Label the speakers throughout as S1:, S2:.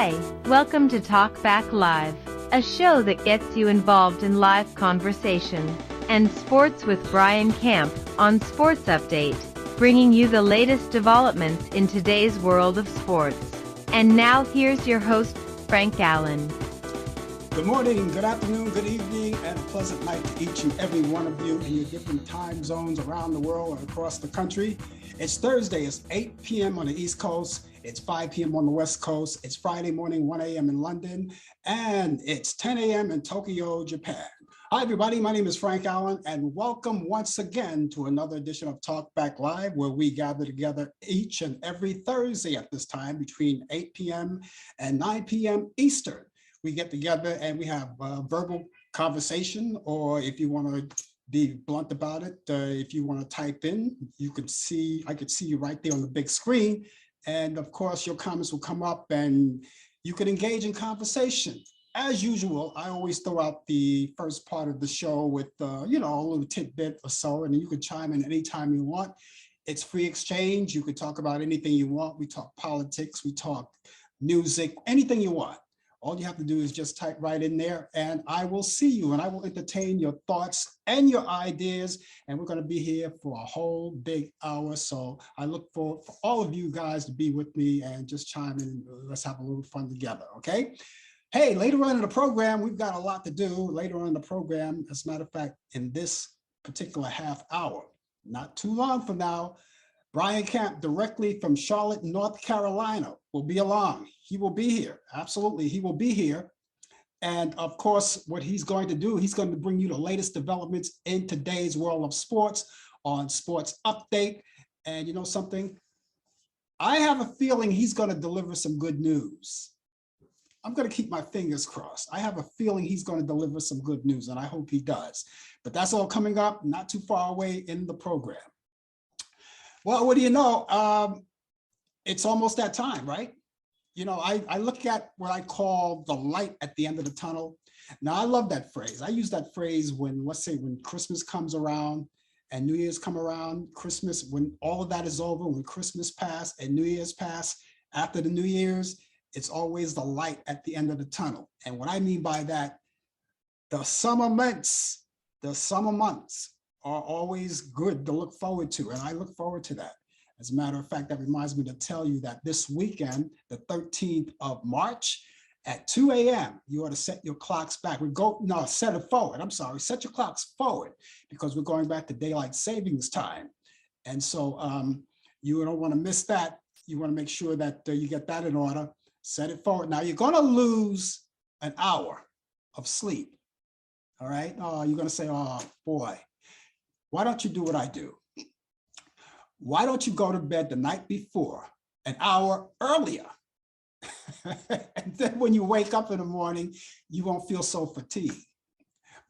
S1: Hi, welcome to Talk Back Live, a show that gets you involved in live conversation and sports with Brian Camp on Sports Update, bringing you the latest developments in today's world of sports. And now here's your host, Frank Allan.
S2: Good morning, good afternoon, good evening, and a pleasant night to each and every one of you in your different time zones around the world and across the country. It's Thursday, it's 8 p.m. on the East Coast, it's 5 p.m. on the West Coast, it's Friday morning, 1 a.m. in London, and it's 10 a.m. in Tokyo, Japan. Hi, everybody, my name is Frank Allan, and welcome once again to another edition of Talk Back Live, where we gather together each and every Thursday at this time between 8 p.m. and 9 p.m. Eastern. We get together and we have verbal conversation, or if you want to be blunt about it, if you want to type in, I could see you right there on the big screen. And of course, your comments will come up and you can engage in conversation. As usual, I always throw out the first part of the show with, a little tidbit or so, and you can chime in anytime you want. It's free exchange. You can talk about anything you want. We talk politics, we talk music, anything you want. All you have to do is just type right in there and I will see you and I will entertain your thoughts and your ideas. And we're going to be here for a whole big hour. So I look for all of you guys to be with me and just chime in. Let's have a little fun together. Okay. Hey, later on in the program, we've got a lot to do later on in the program. As a matter of fact, in this particular half hour, not too long from now, Brian Camp, directly from Charlotte, North Carolina, will be along. He will be here. Absolutely, he will be here. And of course, what he's going to do, he's going to bring you the latest developments in today's world of sports on Sports Update. And you know something? I have a feeling he's going to deliver some good news. I'm going to keep my fingers crossed. I have a feeling he's going to deliver some good news, and I hope he does. But that's all coming up not too far away in the program. Well, what do you know? It's almost that time, right? You know, I look at what I call the light at the end of the tunnel. Now, I love that phrase. I use that phrase when, let's say, when Christmas comes around and New Year's come around, Christmas, when all of that is over, when Christmas passed and New Year's passed, after the New Year's, it's always the light at the end of the tunnel. And what I mean by that, the summer months are always good to look forward to, and I look forward to that. As a matter of fact, that reminds me to tell you that this weekend, the 13th of March at 2 a.m., you ought to set your clocks back. Set it forward. I'm sorry, set your clocks forward because we're going back to daylight savings time. And so you don't want to miss that. You want to make sure that you get that in order. Set it forward. Now, you're going to lose an hour of sleep. All right. Oh, you're going to say, oh, boy. Why don't you do what I do? Why don't you go to bed the night before, an hour earlier? And then when you wake up in the morning, you won't feel so fatigued.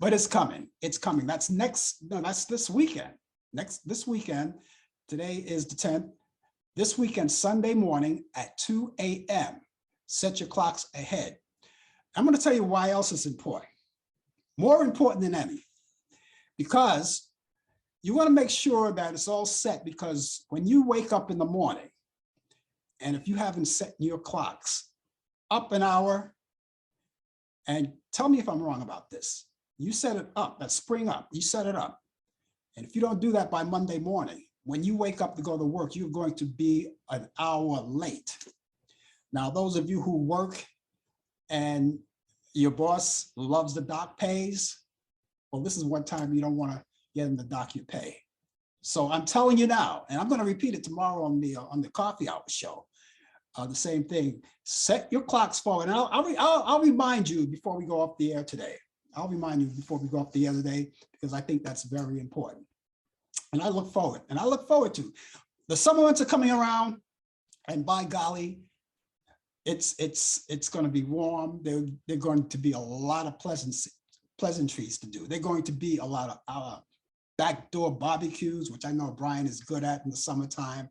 S2: But it's coming. It's coming. That's this weekend. This weekend. Today is the 10th. This weekend, Sunday morning at 2 a.m. Set your clocks ahead. I'm going to tell you why else it's important. More important than any. Because you want to make sure that it's all set, because when you wake up in the morning, and if you haven't set your clocks up an hour, and tell me if I'm wrong about this, you set it up, that spring up, you set it up. And if you don't do that by Monday morning, when you wake up to go to work, you're going to be an hour late. Now, those of you who work and your boss loves the dock pays, well, this is one time you don't want to get in the dock you pay. So I'm telling you now, and I'm going to repeat it tomorrow on the coffee hour show. The same thing. Set your clocks forward. And I'll remind you before we go off the air today. I'll remind you before we go off the air today, because I think that's very important. And I look forward. To the summer months are coming around, and by golly, it's going to be warm. They're going to be a lot of pleasantries to do. They're going to be a lot of backdoor barbecues, which I know Brian is good at in the summertime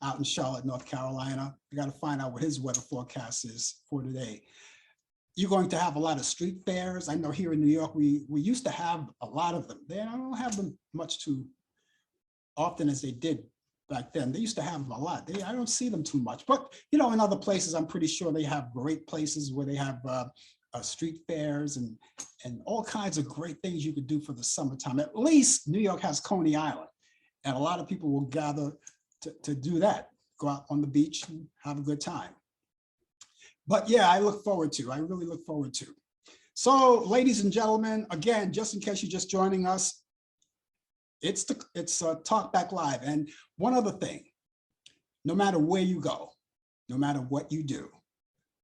S2: out in Charlotte, North Carolina. I got to find out what his weather forecast is for today. You're going to have a lot of street fairs. I know here in New York, we used to have a lot of them. I don't have them much too often as they did back then. They used to have them a lot. I don't see them too much, but in other places, I'm pretty sure they have great places where they have street fairs and all kinds of great things you could do for the summertime. At least New York has Coney Island, and a lot of people will gather to do that, go out on the beach and have a good time. But yeah, I really look forward to. So ladies and gentlemen, again, just in case you're just joining us, it's Talk Back Live. And one other thing, no matter where you go, no matter what you do,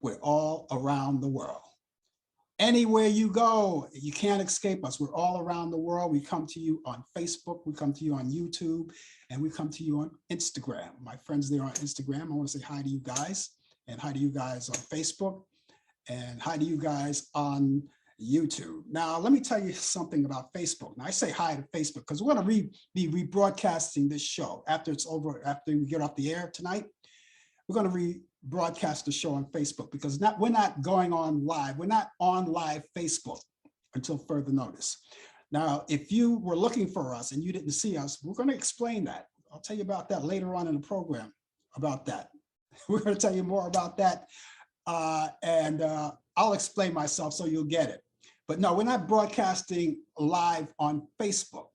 S2: we're all around the world. Anywhere you go, you can't escape us. We're all around the world. We come to you on Facebook, we come to you on YouTube, and we come to you on Instagram. My friends there on Instagram, I want to say hi to you guys, and hi to you guys on Facebook, and hi to you guys on YouTube. Now, let me tell you something about Facebook. Now, I say hi to Facebook because we're going to be rebroadcasting this show after it's over, after we get off the air tonight. We're going to rebroadcast the show on Facebook because we're not going on live. We're not on live Facebook until further notice. Now, if you were looking for us and you didn't see us, we're going to explain that. I'll tell you about that later on in the program about that. We're going to tell you more about that. And I'll explain myself so you'll get it. But no, we're not broadcasting live on Facebook.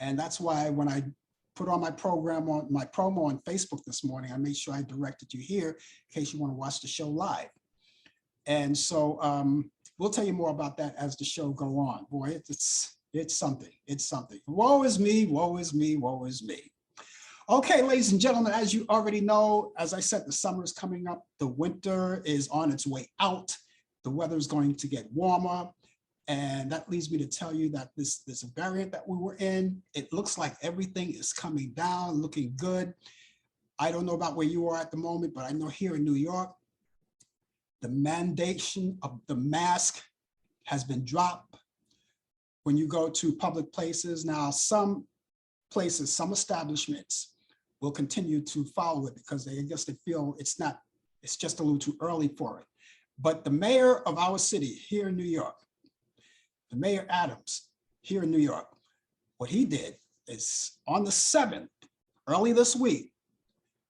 S2: And that's why when I put on my promo on Facebook this morning, I made sure I directed you here in case you want to watch the show live. And so we'll tell you more about that as the show go on. Boy, it's something. It's something. Woe is me, woe is me, woe is me. Okay, ladies and gentlemen, as you already know, as I said, the summer is coming up. The winter is on its way out. The weather is going to get warmer. And that leads me to tell you that this variant that we were in, it looks like everything is coming down, looking good. I don't know about where you are at the moment, but I know here in New York, the mandation of the mask has been dropped when you go to public places. Now, some places, some establishments will continue to follow it because I guess they feel it's just a little too early for it. But the mayor of our city here in New York, the Mayor Adams here in New York, what he did is on the 7th, early this week,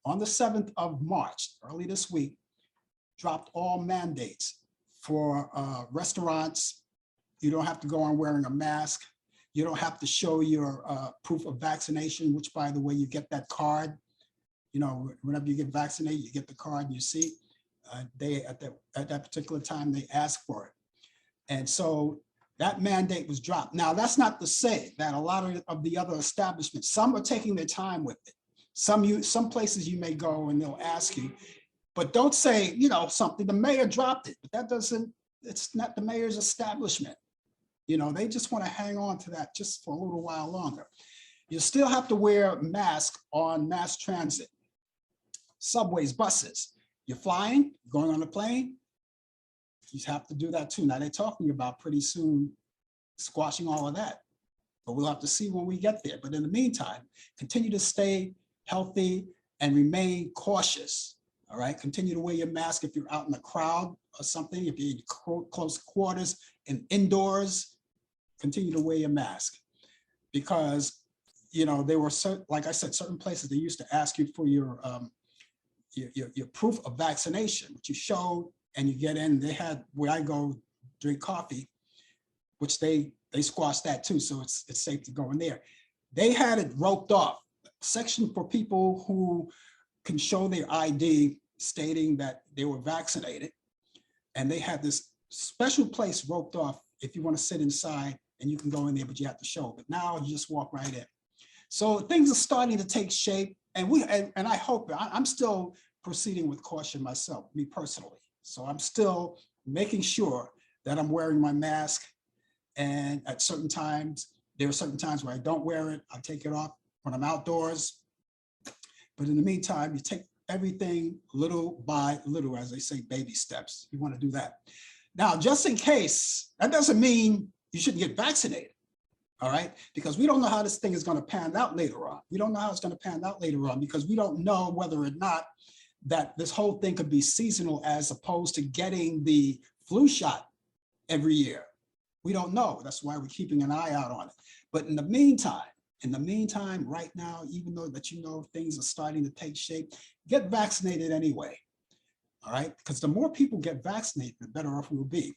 S2: on the 7th of March, early this week, dropped all mandates for restaurants. You don't have to go on wearing a mask. You don't have to show your proof of vaccination, which, by the way, you get that card. Whenever you get vaccinated, you get the card and you see they at that particular time, they ask for it. And so that mandate was dropped. Now, that's not to say that a lot of the other establishments, some are taking their time with it. Some places you may go and they'll ask you, but don't say, something, the mayor dropped it, but it's not the mayor's establishment. They just want to hang on to that just for a little while longer. You still have to wear a mask on mass transit, subways, buses. You're flying, going on a plane, you have to do that too. Now they're talking about pretty soon squashing all of that, but we'll have to see when we get there. But in the meantime, continue to stay healthy and remain cautious. All right, continue to wear your mask if you're out in a crowd or something. If you're in close quarters and indoors, continue to wear your mask because there were like I said, certain places they used to ask you for your proof of vaccination, which you showed. And you get in, they had where I go drink coffee, which they squashed that too. So it's safe to go in there. They had it roped off, section for people who can show their ID stating that they were vaccinated. And they had this special place roped off if you want to sit inside and you can go in there, but you have to show. But now you just walk right in. So things are starting to take shape. And I hope, I'm still proceeding with caution myself, me personally. So I'm still making sure that I'm wearing my mask. And at certain times, there are certain times where I don't wear it. I take it off when I'm outdoors. But in the meantime, you take everything little by little, as they say, baby steps. You want to do that. Now, just in case, that doesn't mean you shouldn't get vaccinated. All right, because we don't know how this thing is going to pan out later on. We don't know how it's going to pan out later on because we don't know whether or not that this whole thing could be seasonal as opposed to getting the flu shot every year. We don't know. That's why we're keeping an eye out on it. But in the meantime, In the meantime, right now, even though that you know things are starting to take shape, get vaccinated anyway. All right, because the more people get vaccinated, the better off we'll be.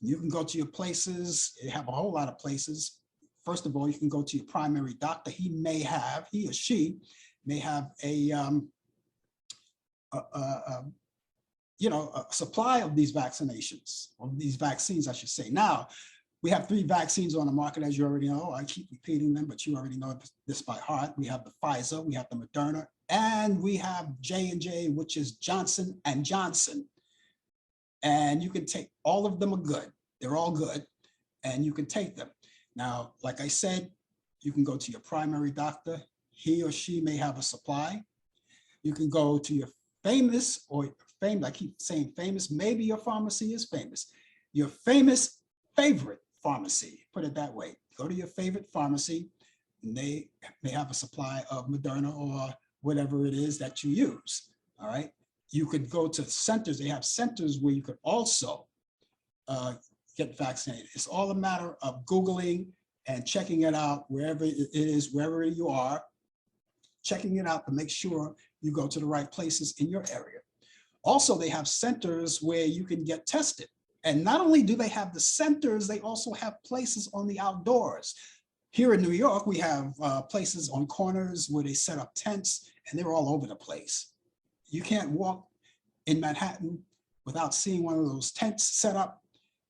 S2: You can go to your places. You have a whole lot of places. First of all, you can go to your primary doctor. He or she may have a supply of these vaccinations, or these vaccines, I should say. Now, we have 3 vaccines on the market, as you already know. I keep repeating them, but you already know this by heart. We have the Pfizer, we have the Moderna, and we have J&J, which is Johnson and Johnson. And you can take, all of them are good. They're all good, and you can take them. Now, like I said, you can go to your primary doctor. He or she may have a supply. You can go to your famous, or famous, I keep saying famous, maybe your pharmacy is famous. Your famous favorite pharmacy, put it that way. Go to your favorite pharmacy, and they may have a supply of Moderna or whatever it is that you use, all right? You could go to centers. They have centers where you could also get vaccinated. It's all a matter of Googling and checking it out wherever it is, wherever you are, checking it out to make sure you go to the right places in your area. Also, they have centers where you can get tested. And not only do they have the centers, they also have places on the outdoors. Here in New York, we have places on corners where they set up tents, and they're all over the place. You can't walk in Manhattan without seeing one of those tents set up,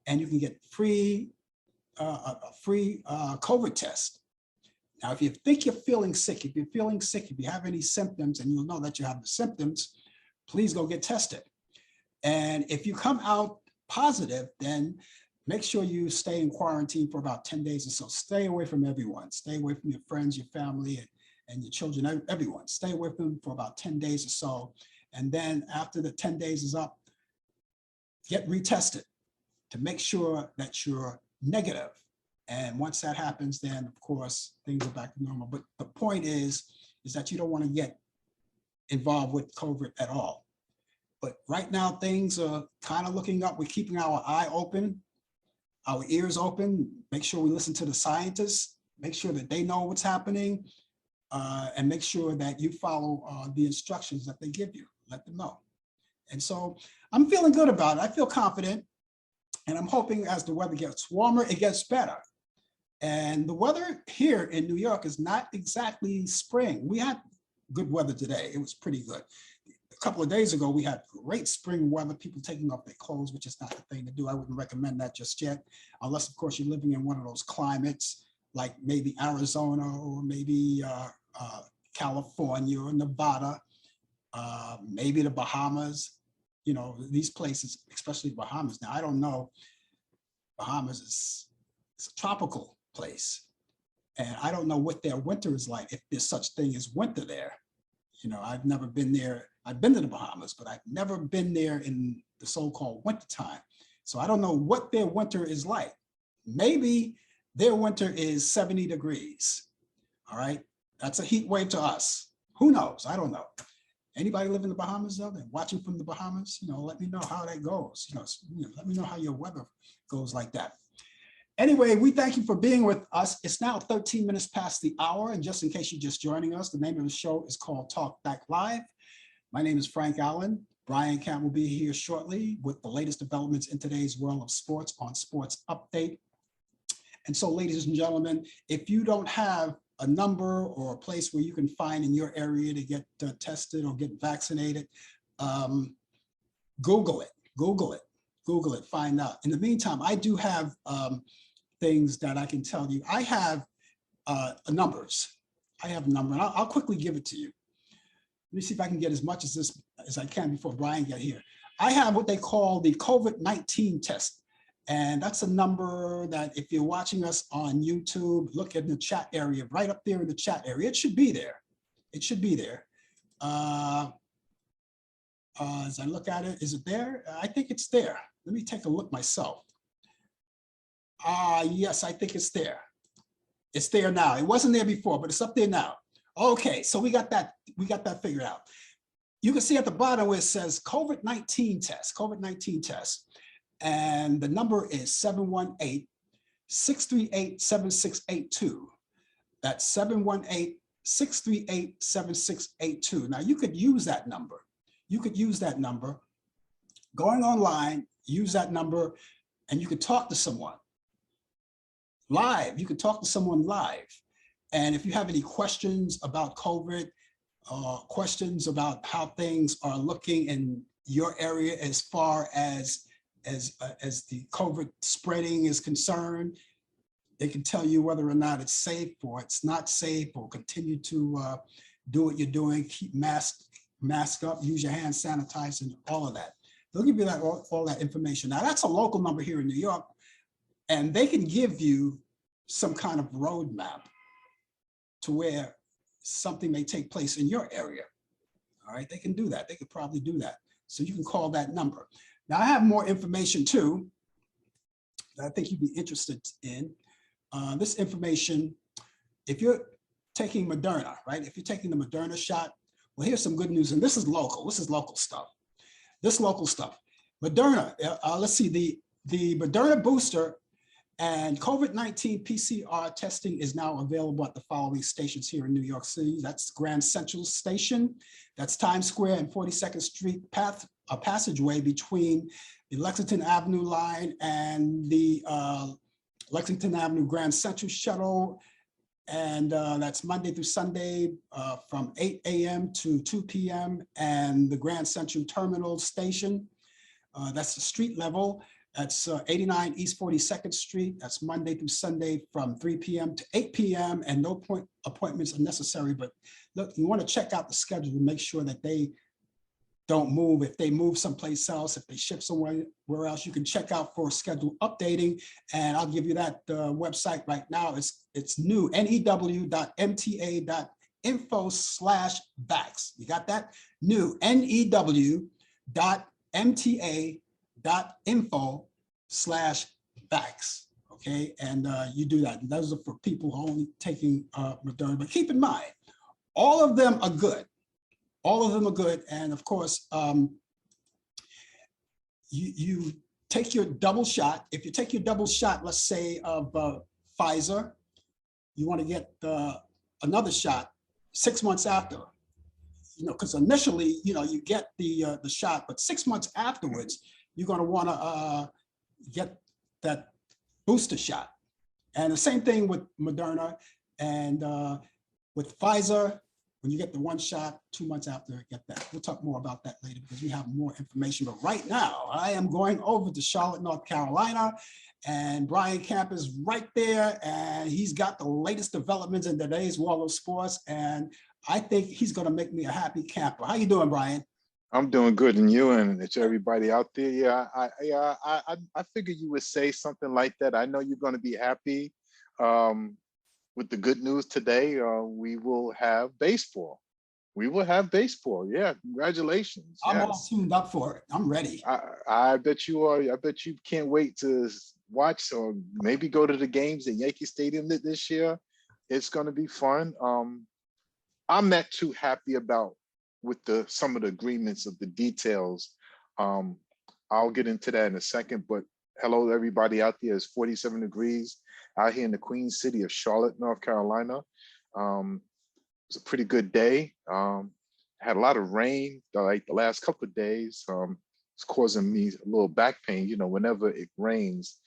S2: and you can get a free COVID test. Now, if you think you're feeling sick, if you have any symptoms, and you'll know that you have the symptoms, please go get tested. And if you come out positive, then make sure you stay in quarantine for about 10 days or so. Stay away from everyone. Stay away from your friends, your family, and your children, everyone. Stay away from them for about 10 days or so. And then after the 10 days is up, get retested to make sure that you're negative. And once that happens, then of course, things are back to normal. But the point is that you don't want to get involved with COVID at all. But right now, things are kind of looking up. We're keeping our eye open, our ears open, make sure we listen to the scientists, make sure that they know what's happening, and make sure that you follow the instructions that they give you. Let them know. And so I'm feeling good about it. I feel confident, and I'm hoping as the weather gets warmer, it gets better. And the weather here in New York is not exactly spring. We had good weather today. It was pretty good. A couple of days ago, we had great spring weather, people taking off their clothes, which is not the thing to do. I wouldn't recommend that just yet, unless, of course, you're living in one of those climates, like maybe Arizona or maybe California or Nevada, maybe the Bahamas. You know, these places, especially Bahamas. Now, I don't know, Bahamas is a tropical place. And I don't know what their winter is like, if there's such thing as winter there. You know, I've never been there. I've been to the Bahamas, but I've never been there in the so-called winter time. So I don't know what their winter is like. Maybe their winter is 70 degrees. All right. That's a heat wave to us. Who knows? I don't know. Anybody live in the Bahamas though? And watching from the Bahamas, you know, let me know how that goes. You know, let me know how your weather goes like that. Anyway, we thank you for being with us. It's now 13 minutes past the hour. And just in case you're just joining us, the name of the show is called Talk Back Live. My name is Frank Allan. Brian Camp will be here shortly with the latest developments in today's world of sports on Sports Update. And so, ladies and gentlemen, if you don't have a number or a place where you can find in your area to get tested or get vaccinated, Google it, find out. In the meantime, I do have things that I can tell you. I have numbers. I have a number, and I'll quickly give it to you. Let me see if I can get as much as this as I can before Brian gets here. I have what they call the COVID-19 test. And that's a number that if you're watching us on YouTube, look in the chat area, right up there in the chat area. It should be there. It should be there. As I look at it, is it there? I think it's there. Let me take a look myself. Yes, I think it's there. It's there now. It wasn't there before, but it's up there now. Okay, so we got that figured out. You can see at the bottom where it says COVID-19 test, and the number is 718-638-7682. That's 718-638-7682. Now you could use that number. You could use that number. Going online, use that number, and you could talk to someone live. You could talk to someone live. And if you have any questions about COVID, questions about how things are looking in your area as far as the COVID spreading is concerned, they can tell you whether or not it's safe or it's not safe, or continue to do what you're doing, keep mask up, use your hand sanitizer, and all of that. They'll give you that all that information. Now that's a local number here in New York, and they can give you some kind of roadmap to where something may take place in your area. All right, they can do that. They could probably do that. So you can call that number. Now I have more information too that I think you'd be interested in. This information, if you're taking Moderna, right? If you're taking the Moderna shot, well, here's some good news, and this is local. This is local stuff. This local stuff. Moderna, let's see, the Moderna booster and COVID-19 PCR testing is now available at the following stations here in New York City. That's Grand Central Station, that's Times Square and 42nd Street passageway between the Lexington Avenue line and the Lexington Avenue Grand Central shuttle. And that's Monday through Sunday from 8 a.m. to 2 p.m. And the Grand Central Terminal Station, that's the street level. That's 89 East 42nd Street. That's Monday through Sunday from 3 p.m. to 8 p.m. And no appointments are necessary. But look, you want to check out the schedule to make sure that they don't move. If they move someplace else, if they ship somewhere else, you can check out for schedule updating. And I'll give you that website right now. It's new, new.mta.info/vax. You got that? New, new.mta.info/vax. Okay, and you do that. And those are for people who are only taking Moderna. But keep in mind, all of them are good. All of them are good. And of course, you take your double shot. If you take your double shot, let's say of Pfizer, you want to get another shot 6 months after, because initially, you get the shot, but 6 months afterwards, you're going to want to get that booster shot. And the same thing with Moderna and with Pfizer. When you get the one shot, 2 months after, get that. We'll talk more about that later because we have more information. But right now, I am going over to Charlotte, North Carolina, and Brian Camp is right there, and he's got the latest developments in today's world of sports, and I think he's going to make me a happy camper. How you doing, Brian?
S3: I'm doing good, and you and it's everybody out there. Yeah, I figured you would say something like that. I know you're going to be happy. With the good news today, we will have baseball. We will have baseball. Yeah, congratulations.
S2: I'm all tuned up for it. I'm ready.
S3: I bet you are. I bet you can't wait to watch or maybe go to the games at Yankee Stadium this year. It's going to be fun. I'm not too happy about with some of the agreements of the details. I'll get into that in a second, but hello everybody out there. It's 47 degrees out here in the Queen City of Charlotte, North Carolina. It's a pretty good day. Had a lot of rain like the last couple of days. It's causing me a little back pain. Whenever it rains,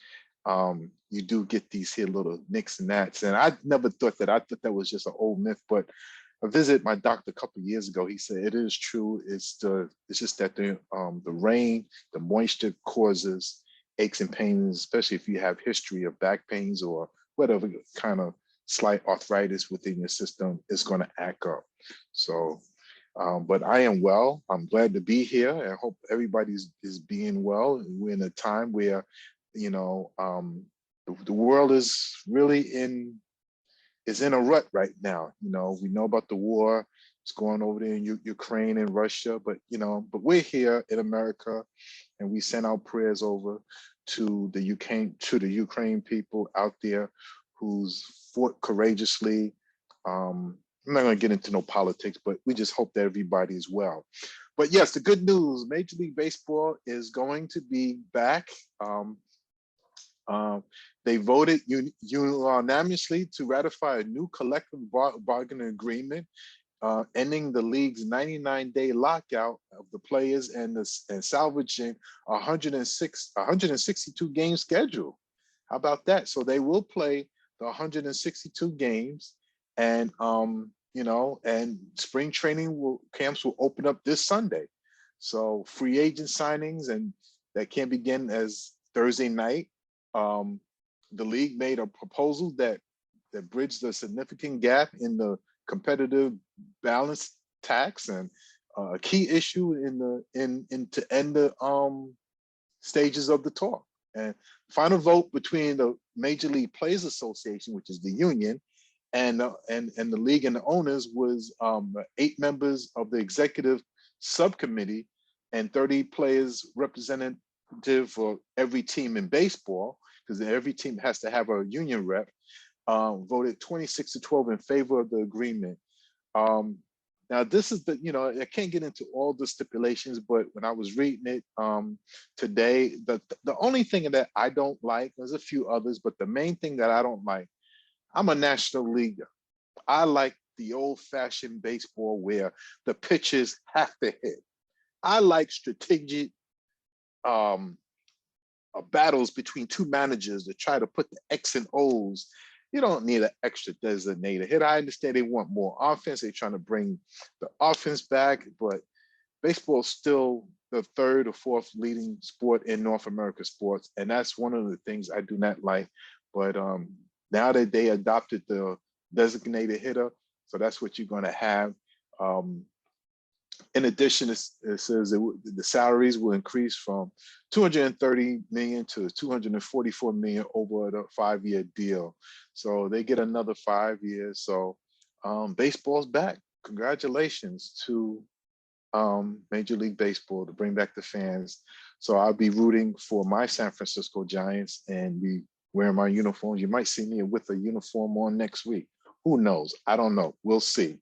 S3: you do get these here little nicks and gnats. And I never thought that. I thought that was just an old myth, but I visited my doctor a couple of years ago. He said it is true. It's just that the rain, the moisture causes aches and pains, especially if you have history of back pains or whatever kind of slight arthritis within your system is going to act up. So, but I am well. I'm glad to be here, and I hope everybody is being well. We're in a time where, the world is really in a rut right now. We know about the war. It's going over there in Ukraine and Russia, but we're here in America, and we send our prayers over to the Ukraine people out there who's fought courageously. I'm not going to get into no politics, but we just hope that everybody is well. But yes, the good news: Major League Baseball is going to be back. Um, they voted unanimously to ratify a new collective bargaining agreement, ending the league's 99-day lockout of the players and salvaging 162 game schedule. How about that? So they will play the 162 games, and and spring training camps will open up this Sunday. So free agent signings and that can begin as Thursday night. The league made a proposal that bridged the significant gap in the competitive balance tax, and a key issue to end the stages of the talk. And final vote between the Major League Players Association, which is the union, and the league and the owners was 8 members of the executive subcommittee and 30 players representative for every team in baseball, because every team has to have a union rep, voted 26-12 in favor of the agreement. Now this is I can't get into all the stipulations, but when I was reading it today, the only thing that I don't like, there's a few others, but the main thing that I don't like, I'm a National Leaguer. I like the old-fashioned baseball where the pitches have to hit. I like strategic battles between 2 managers to try to put the X and O's. You don't need an extra designated hit. I understand they want more offense. They're trying to bring the offense back, but baseball is still the 3rd or 4th leading sport in North America sports. And that's one of the things I do not like. But now that they adopted the designated hitter, so that's what you're going to have. In addition, it says that the salaries will increase from $230 million to $244 million over the 5-year deal. So they get another 5 years. So baseball's back. Congratulations to Major League Baseball to bring back the fans. So I'll be rooting for my San Francisco Giants and be wearing my uniforms. You might see me with a uniform on next week. Who knows? I don't know. We'll see.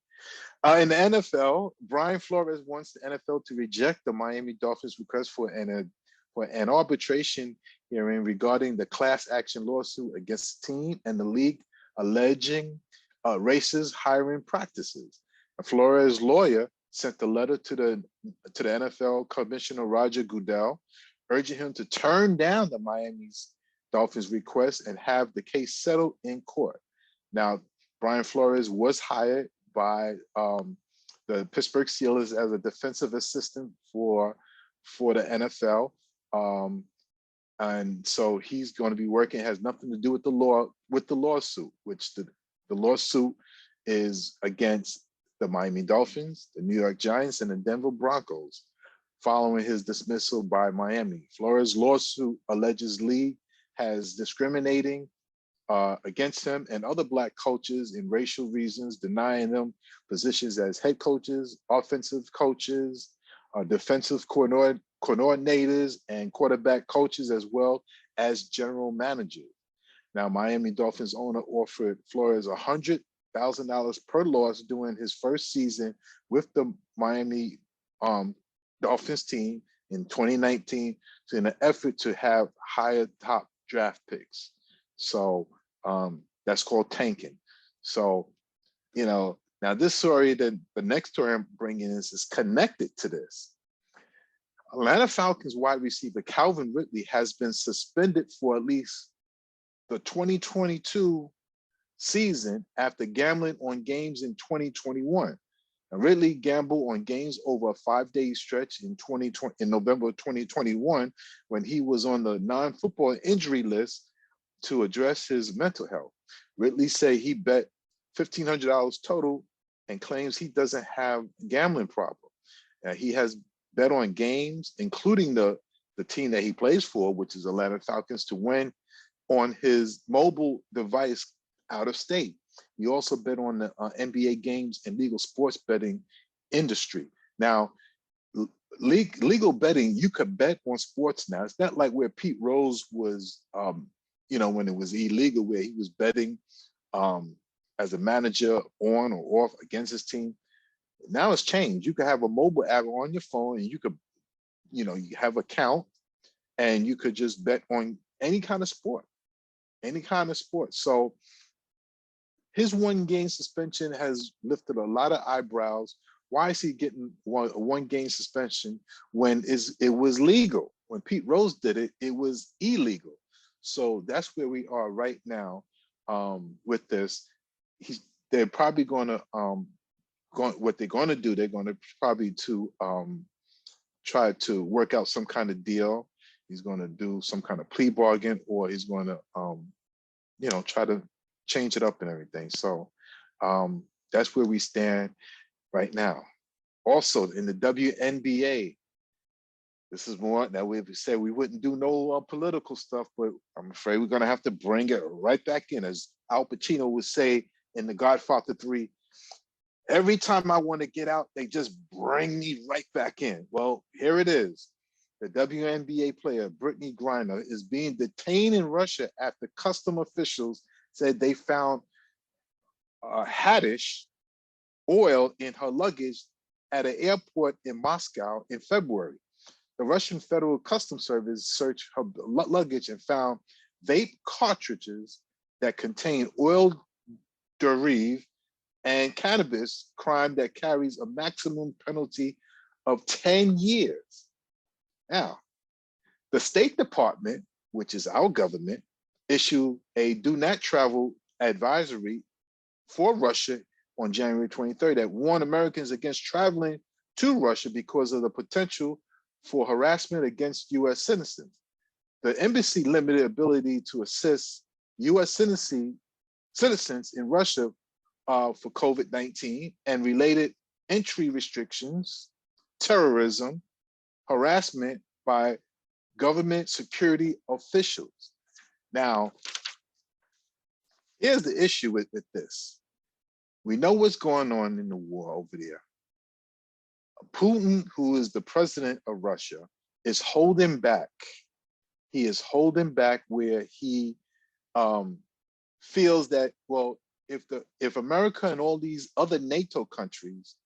S3: In the NFL, Brian Flores wants the NFL to reject the Miami Dolphins' request for an arbitration hearing regarding the class action lawsuit against the team and the league alleging racist hiring practices. Flores' lawyer sent a letter to the NFL Commissioner Roger Goodell, urging him to turn down the Miami Dolphins' request and have the case settled in court. Now, Brian Flores was hired by the Pittsburgh Steelers as a defensive assistant for the NFL. And so he's going to be working, has nothing to do with the lawsuit, which the lawsuit is against the Miami Dolphins, the New York Giants, and the Denver Broncos, following his dismissal by Miami. Flores' lawsuit alleges league has discriminating against him and other Black coaches in racial reasons, denying them positions as head coaches, offensive coaches, defensive coordinators, and quarterback coaches, as well as general managers. Now, Miami Dolphins owner offered Flores $100,000 per loss during his first season with the Miami Dolphins team in 2019 in an effort to have higher top draft picks. So that's called tanking. So, now this story, the next story I'm bringing is connected to this. Atlanta Falcons wide receiver Calvin Ridley has been suspended for at least the 2022 season after gambling on games in 2021. And Ridley gambled on games over a 5-day stretch in November 2021 when he was on the non-football injury list to address his mental health. Ridley said he bet $1,500 total and claims he doesn't have a gambling problem. He has bet on games, including the team that he plays for, which is Atlanta Falcons, to win on his mobile device out of state. He also bet on the NBA games and legal sports betting industry. Now, legal betting, you could bet on sports now. It's not like where Pete Rose was, when it was illegal, where he was betting as a manager on or off against his team. Now it's changed. You can have a mobile app on your phone, and you could, you have an account, and you could just bet on any kind of sport. any kind of sport. So his 1-game suspension has lifted a lot of eyebrows. Why is he getting a 1-game suspension when it was legal? When Pete Rose did it, it was illegal. So that's where we are right now with this. They're probably going to what they're going to do. They're going to probably try to work out some kind of deal. He's going to do some kind of plea bargain, or he's going to try to change it up and everything. So that's where we stand right now. Also in the WNBA, this is more that we said we wouldn't do no political stuff, but I'm afraid we're going to have to bring it right back in. As Al Pacino would say in The Godfather 3, every time I want to get out, they just bring me right back in. Well, here it is. The WNBA player, Brittany Griner, is being detained in Russia after custom officials said they found Haddish oil in her luggage at an airport in Moscow in February. The Russian Federal Customs Service searched her luggage and found vape cartridges that contain oil derived and cannabis, crime that carries a maximum penalty of 10 years. Now, the State Department, which is our government, issued a do not travel advisory for Russia on January 23rd that warned Americans against traveling to Russia because of the potential for harassment against US citizens. The embassy limited ability to assist US citizens in Russia for COVID-19 and related entry restrictions, terrorism, harassment by government security officials. Now, here's the issue with this. We know what's going on in the war over there. Putin, who is the president of Russia, is holding back. He is holding back where he feels that, well, if America and all these other NATO countries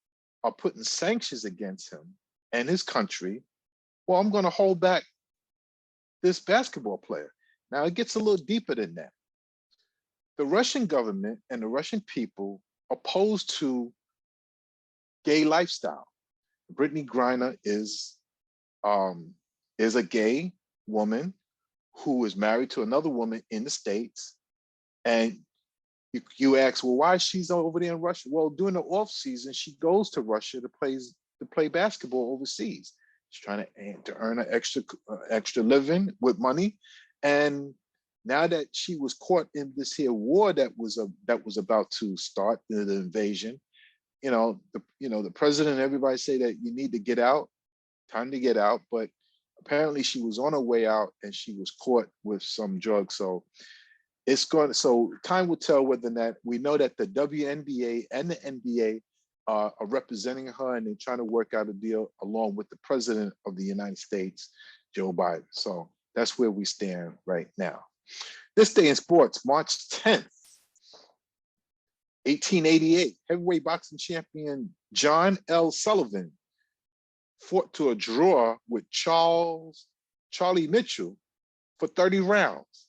S3: are putting sanctions against him and his country, well, I'm going to hold back this basketball player. Now, it gets a little deeper than that. The Russian government and the Russian people opposed to gay lifestyle. Brittany Griner is a gay woman who is married to another woman in the States. And you ask, well, why she's over there in Russia? Well, during the off season, she goes to Russia to play basketball overseas. She's trying to earn an extra living with money. And now that she was caught in this here war that was about to start, the invasion, the president and everybody say that you need to get out, time to get out. But apparently she was on her way out and she was caught with some drugs. So time will tell whether or not. We know that the WNBA and the NBA are representing her, and they're trying to work out a deal along with the president of the United States, Joe Biden. So that's where we stand right now. This day in sports, March 10th, 1888, heavyweight boxing champion John L. Sullivan fought to a draw with Charlie Mitchell for 30 rounds.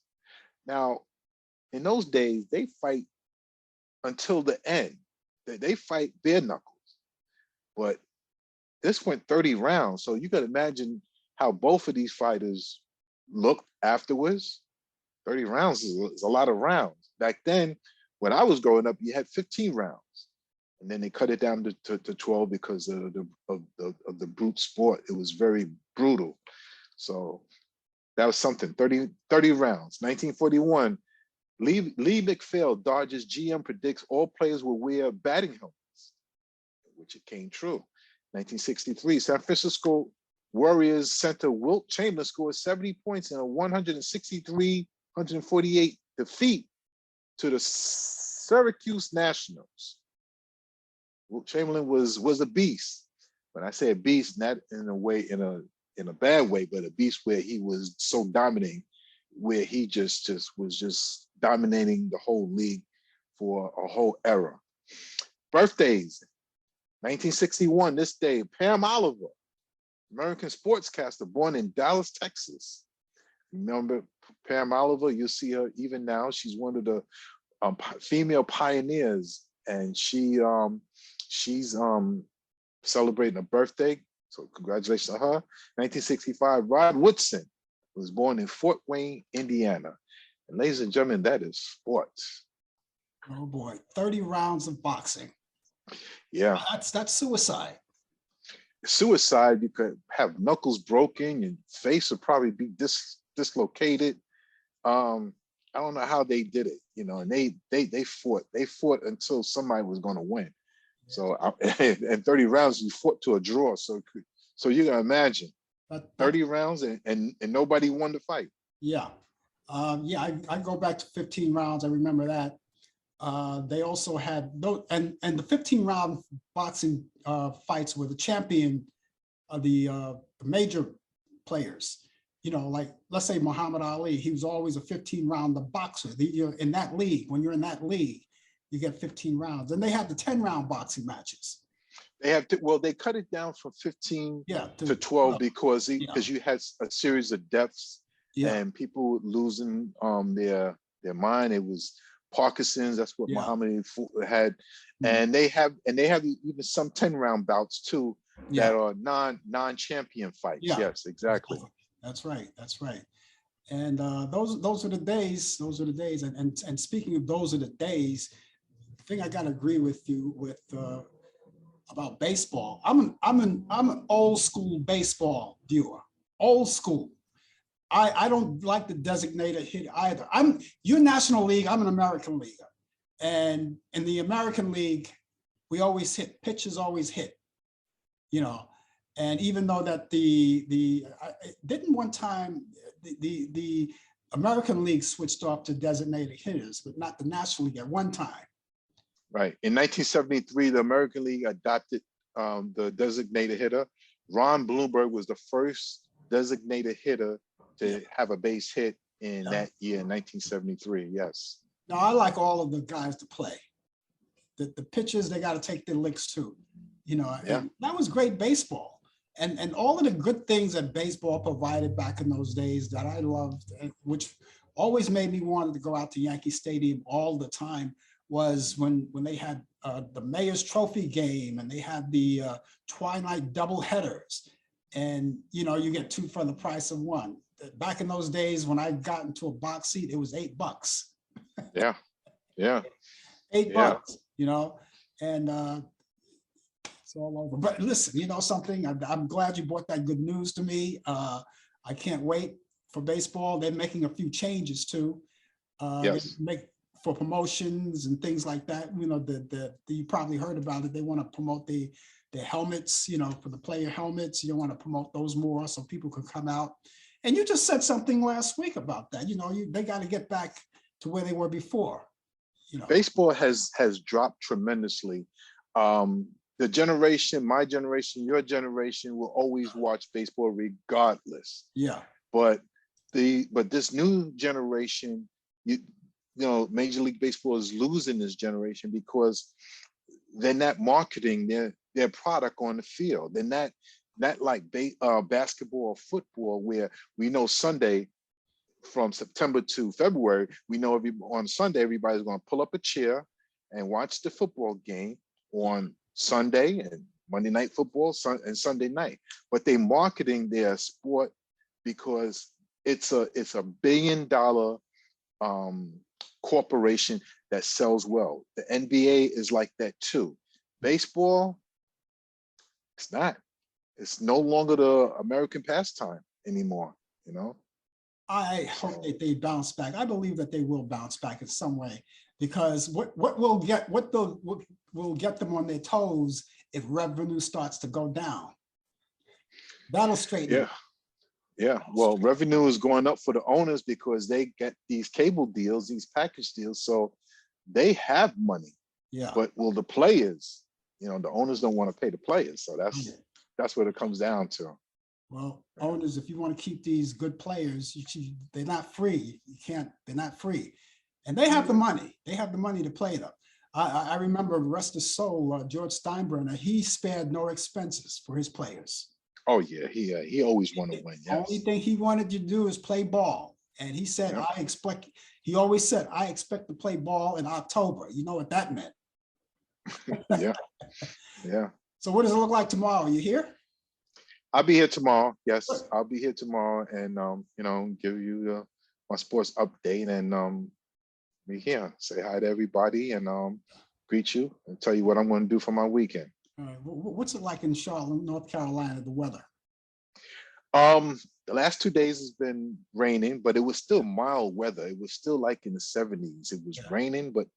S3: Now, in those days, they fight until the end. They fight bare knuckles. But this went 30 rounds. So you can imagine how both of these fighters looked afterwards. 30 rounds is a lot of rounds. Back then, when I was growing up, you had 15 rounds. And then they cut it down to 12 because of the brute sport. It was very brutal. So that was something. 30 rounds. 1941, Lee McPhail, Dodgers GM, predicts all players will wear batting helmets, which it came true. 1963, San Francisco Warriors center Wilt Chamberlain scored 70 points in a 163-148 defeat to the Syracuse Nationals. Wilt Chamberlain was a beast. When I say a beast, not in a way, in a bad way, but a beast where he was so dominating, where he was dominating the whole league for a whole era. Birthdays, 1961, this day, Pam Oliver, American sportscaster born in Dallas, Texas. Remember Pam Oliver, you see her even now. She's one of the female pioneers, and she's celebrating a birthday. So congratulations to her. 1965, Rod Woodson was born in Fort Wayne, Indiana. And ladies and gentlemen, that is sports.
S2: Oh boy, 30 rounds of boxing.
S3: Yeah.
S2: That's suicide.
S3: Suicide, you could have knuckles broken, and face would probably be dislocated. I don't know how they did it, and they fought until somebody was going to win. So and 30 rounds, you fought to a draw. So you can imagine 30 rounds and nobody won the fight.
S2: Yeah. I go back to 15 rounds. I remember that. They also had those, and the 15-round boxing fights were the champion of the major players. Like let's say Muhammad Ali, he was always a 15-round boxer. You're in that league. When you're in that league, you get 15 rounds. And they had the 10-round boxing matches.
S3: They cut it down from 15 to 12 because you had a series of deaths and people losing their mind. It was Parkinson's. That's what Muhammad had, and they have even some 10-round bouts too that are non-champion fights. Yes, exactly.
S2: That's right. And those are the days. And speaking of those are the days, I think I got to agree with you about baseball. I'm an old school baseball viewer. Old school. I don't like the designated hit either. You're National League, I'm an American League. And in the American League, we always hit, pitchers always hit, and even though that didn't one time, the American League switched off to designated hitters, but not the National League at one time.
S3: Right. In 1973, the American League adopted the designated hitter. Ron Bloomberg was the first designated hitter to have a base hit in that year, in 1973. Yes.
S2: Now, I like all of the guys to play. The pitchers, they got to take their licks too. And that was great baseball. And all of the good things that baseball provided back in those days that I loved, which always made me want to go out to Yankee Stadium all the time, was when they had the Mayor's Trophy game, and they had the twilight double headers, and you get two for the price of one. Back in those days, when I got into a box seat, it was $8.
S3: Yeah.
S2: $8, and it's all over. But listen, something, I'm glad you brought that good news to me. I can't wait for baseball. They're making a few changes too.
S3: Yes.
S2: Make for promotions and things like that. You probably heard about it. They want to promote the helmets, for the player helmets. You want to promote those more so people can come out. And you just said something last week about that. They got to get back to where they were before.
S3: Baseball has dropped tremendously. The generation, my generation, your generation will always watch baseball regardless.
S2: Yeah.
S3: But this new generation, Major League Baseball is losing this generation because they're not marketing their product on the field. They're not like basketball or football, where we know Sunday from September to February, we know on Sunday everybody's going to pull up a chair and watch the football game on Sunday, and Monday Night Football and Sunday night. But they marketing their sport because it's a $1 billion corporation that sells well. The NBA is like that too. Baseball, it's not. It's no longer the American pastime anymore.
S2: I hope that they bounce back. I believe that they will bounce back in some way, because what will get them on their toes if revenue starts to go down. That'll straighten.
S3: Yeah. Well, revenue is going up for the owners because they get these cable deals, these package deals, so they have money.
S2: Yeah.
S3: But the players, the owners don't want to pay the players, so that's what it comes down to.
S2: Well, owners, if you want to keep these good players, they're not free. They're not free. And they have the money. They have the money to play them. I remember, rest his soul, George Steinbrenner, he spared no expenses for his players.
S3: Oh, yeah. He always wanted to win. Yes.
S2: The only thing he wanted you to do is play ball. And he said,
S3: Yeah.
S2: he always said, I expect to play ball in October. You know what that meant.
S3: Yeah. Yeah.
S2: So what does it look like tomorrow? You here?
S3: I'll be here tomorrow.
S2: Good.
S3: Yes, I'll be here tomorrow, and give you my sports update, and be here, say hi to everybody, and greet you, and tell you what I'm going to do for my weekend.
S2: All right. What's it like in Charlotte, North Carolina, the weather?
S3: The last 2 days has been raining, but it was still mild weather. It was still like in the 70s. It was
S2: Yeah.
S3: raining, but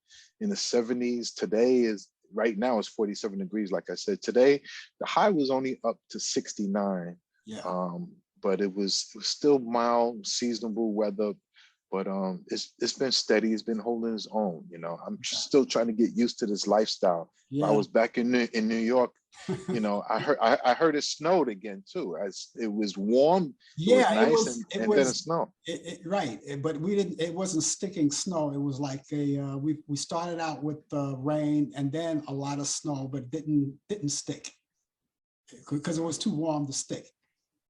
S3: in the 70s. Today is right now it's 47 degrees. Like I said, today the high was only up to 69.
S2: Yeah.
S3: But it was still mild, seasonable weather. But it's been steady. It's been holding its own. I'm still trying to get used to this lifestyle. If I
S2: Yeah.
S3: was back in New York, I heard it snowed again too. As it was warm, it was
S2: Yeah,
S3: nice, and then it snowed.
S2: right, but we didn't. It wasn't sticking snow. It was like we started out with rain and then a lot of snow, but didn't stick because it was too warm to stick.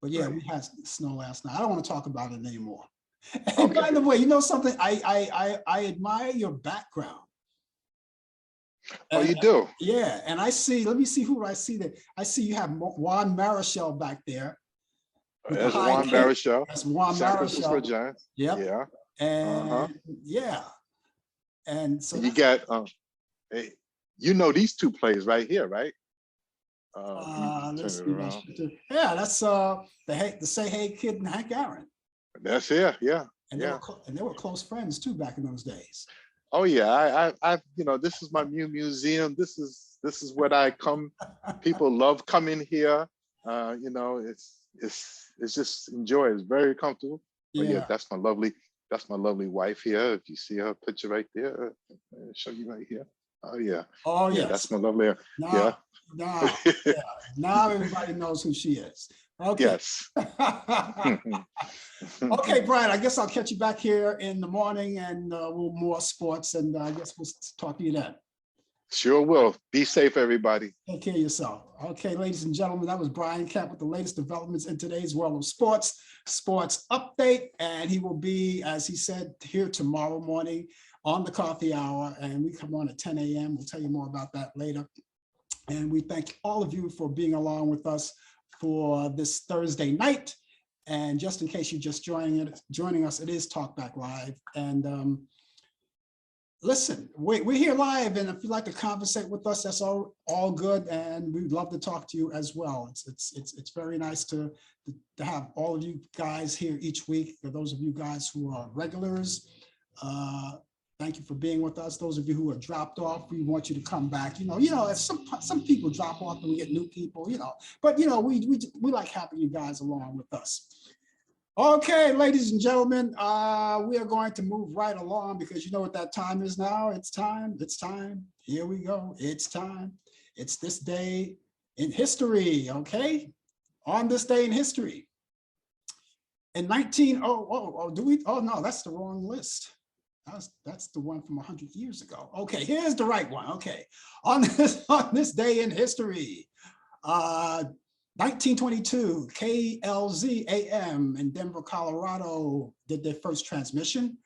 S2: But yeah,
S3: Right.
S2: we had snow last night. I don't want to talk about it anymore. And by
S3: Okay.
S2: the way, you know something? I admire your background.
S3: Oh,
S2: And
S3: you do?
S2: yeah, and I see. Let me see who I see there. I see you have Juan Marichal back there with the
S3: There's
S2: high
S3: Juan
S2: kick.
S3: Barishow,
S2: That's Juan
S3: San Francisco
S2: Marichal.
S3: Giants.
S2: Yep.
S3: Yeah. Uh-huh.
S2: And yeah, and so
S3: And you
S2: that's
S3: got hey, these two plays right here, right? Let me
S2: let's
S3: turn it
S2: see.
S3: around.
S2: Yeah, that's the Say Hey Kid and Hank Aaron,
S3: That's here. Yeah.
S2: and
S3: Yeah.
S2: they were close friends too back in those days.
S3: Oh yeah, this is my new museum. This is what I come. People love coming here. It's just enjoy. It's very comfortable. Oh yeah,
S2: Yeah.
S3: that's my lovely wife here. If you see her picture right there, I'll show you right here. Oh yeah,
S2: Oh
S3: yeah, that's
S2: yes.
S3: my lovely.
S2: Now,
S3: Yeah.
S2: now, yeah. Now everybody knows who she is. Okay.
S3: Yes.
S2: Okay, Brian, I guess I'll catch you back here in the morning and we'll more sports, and I guess we'll talk to you then.
S3: Sure will. Be safe, everybody.
S2: Take care of yourself. Okay, ladies and gentlemen, that was Brian Camp with the latest developments in today's world of sports update. And he will be, as he said, here tomorrow morning on the coffee hour. And we come on at 10 a.m. We'll tell you more about that later. And we thank all of you for being along with us for this Thursday night. And just in case you're just joining us, it is Talkback Live. And listen, we're here live, and if you'd like to conversate with us, that's all good, and we'd love to talk to you as well. It's very nice to have all of you guys here each week. For those of you guys who are regulars, thank you for being with us. Those of you who have dropped off, we want you to come back. If some people drop off and we get new people, but we like having you guys along with us. Okay, ladies and gentlemen, we are going to move right along because you know what that time is now. It's time. Here we go. It's time. It's this day in history, okay? On this day in history. In no, that's the wrong list. That's the one from 100 years ago. Okay, here's the right one. Okay, on this day in history, 1922, KLZ AM in Denver, Colorado did their first transmission.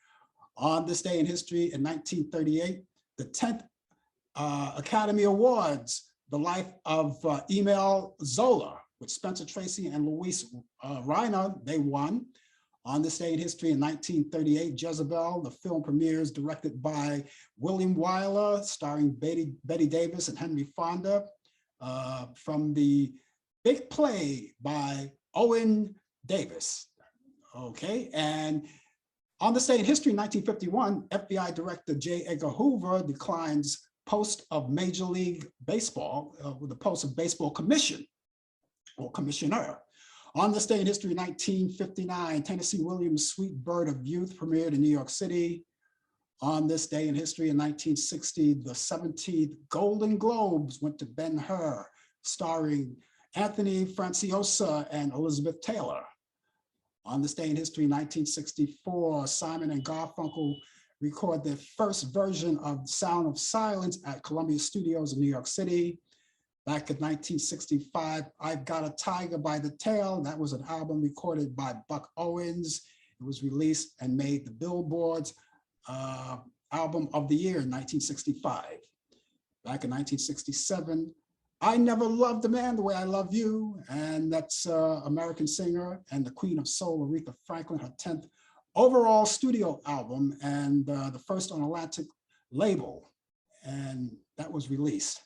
S2: On this day in history in 1938, the 10th Academy Awards, the life of Emile Zola with Spencer Tracy and Luis Reiner, they won. On this day in history in 1938, Jezebel, the film premieres directed by William Wyler, starring Betty Davis and Henry Fonda, from the big play by Owen Davis. Okay, and on this day in history, 1951, FBI Director J. Edgar Hoover declines post of Major League Baseball with the post of baseball commission or commissioner. On this day in history, 1959, Tennessee Williams' Sweet Bird of Youth premiered in New York City. On this day in history in 1960, the 17th Golden Globes went to Ben-Hur, starring Anthony Franciosa and Elizabeth Taylor. On this day in history, 1964, Simon and Garfunkel record their first version of Sound of Silence at Columbia Studios in New York City. Back in 1965, I've Got a Tiger by the Tail. That was an album recorded by Buck Owens It was released and made the Billboard's Album of the Year in 1965. Back in 1967, I Never Loved a Man the Way I Love You, and that's American singer and the Queen of Soul, Aretha Franklin, her 10th overall studio album and the first on Atlantic label, and that was released.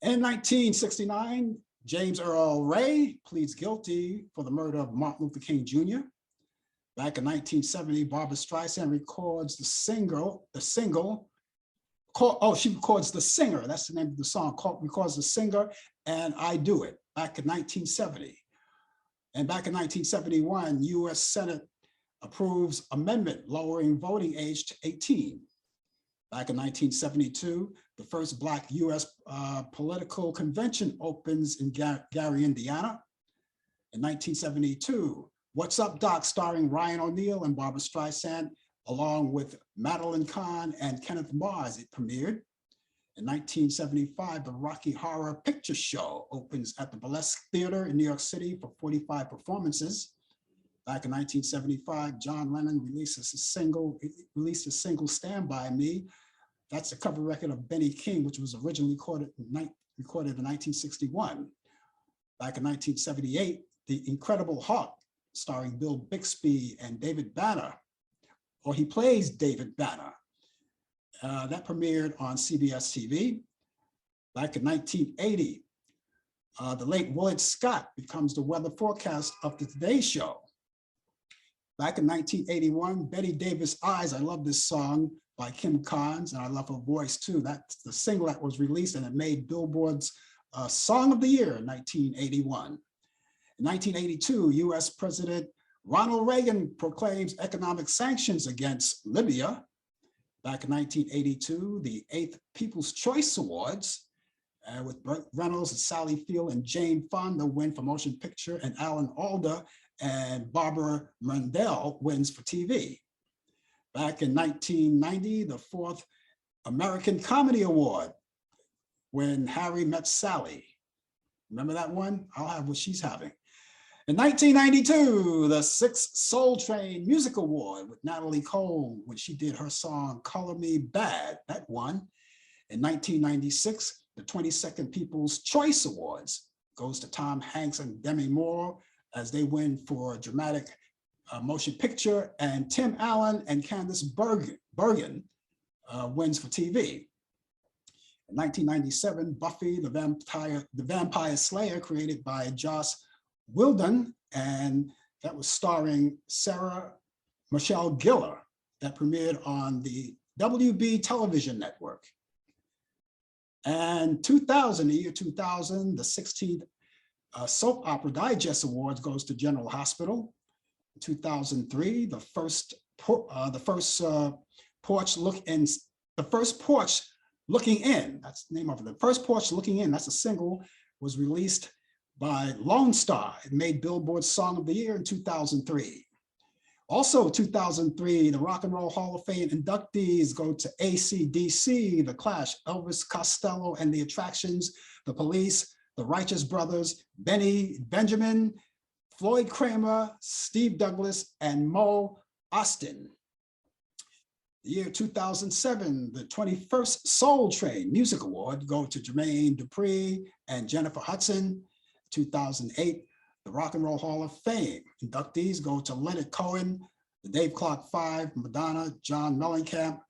S2: In 1969, James Earl Ray pleads guilty for the murder of Martin Luther King Jr. Back in 1970, Barbra Streisand records the single, she records The Singer, that's the name of the song, records The Singer and I Do It, back in 1970. And back in 1971, US Senate approves amendment lowering voting age to 18. Back in 1972, the first Black US political convention opens in Gary, Indiana. In 1972, What's Up, Doc, starring Ryan O'Neal and Barbra Streisand, along with Madeline Kahn and Kenneth Mars, it premiered. In 1975, the Rocky Horror Picture Show opens at the Burlesque Theater in New York City for 45 performances. Back in 1975, John Lennon released a single, Stand By Me. That's the cover record of Benny King, which was originally recorded in 1961. Back in 1978, The Incredible Hulk, starring Bill Bixby and David Banner, or he plays David Banner. That premiered on CBS TV. Back in 1980, the late Willard Scott becomes the weather forecast of the Today Show. Back in 1981, Betty Davis Eyes, I love this song by Kim Carnes, and I love her voice too. That's the single that was released and it made Billboard's Song of the Year in 1981. In 1982, US President Ronald Reagan proclaims economic sanctions against Libya. Back in 1982, the 8th People's Choice Awards with Burt Reynolds and Sally Field and Jane Fonda win for motion picture, and Alan Alda and Barbara Mandel wins for TV. Back in 1990, the 4th American Comedy Award when Harry Met Sally. Remember that one? I'll have what she's having. In 1992, the 6th Soul Train Music Award with Natalie Cole when she did her song Color Me Bad, that won. In 1996, the 22nd People's Choice Awards goes to Tom Hanks and Demi Moore as they win for dramatic motion picture, and Tim Allen and Candice Bergen wins for TV. In 1997, Buffy the Vampire Slayer, created by Joss Whedon, and that was starring Sarah Michelle Gellar, that premiered on the WB television network. And 2000, the year 2000, the 16th Soap Opera Digest Awards goes to General Hospital. 2003, the first porch looking in, that's the name of it. The First Porch Looking In, that's a single, was released by Lone Star. It made Billboard's Song of the Year in 2003. Also 2003, the Rock and Roll Hall of Fame inductees go to AC/DC, The Clash, Elvis Costello and the Attractions, The Police, The Righteous Brothers, Benny Benjamin, Floyd Kramer, Steve Douglas, and Mo Austin. The year 2007, the 21st Soul Train Music Award go to Jermaine Dupri and Jennifer Hudson. 2008, the Rock and Roll Hall of Fame inductees go to Leonard Cohen, the Dave Clark Five, Madonna, John Mellencamp,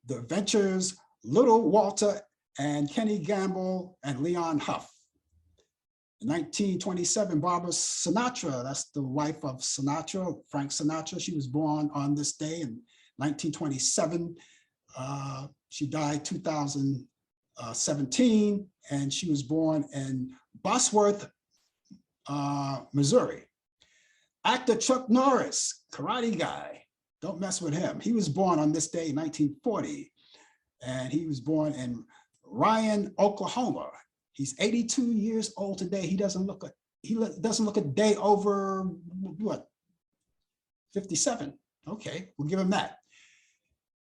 S2: The Ventures, Little Walter, and Kenny Gamble and Leon Huff. In 1927, Barbara Sinatra, that's the wife of Sinatra, Frank Sinatra, she was born on this day in 1927. She died 2017, and she was born in Bosworth, Missouri. Actor Chuck Norris, Karate Guy, don't mess with him. He was born on this day in 1940, and he was born in Ryan, Oklahoma. He's 82 years old today. He doesn't look a day over, what, 57? Okay, we'll give him that.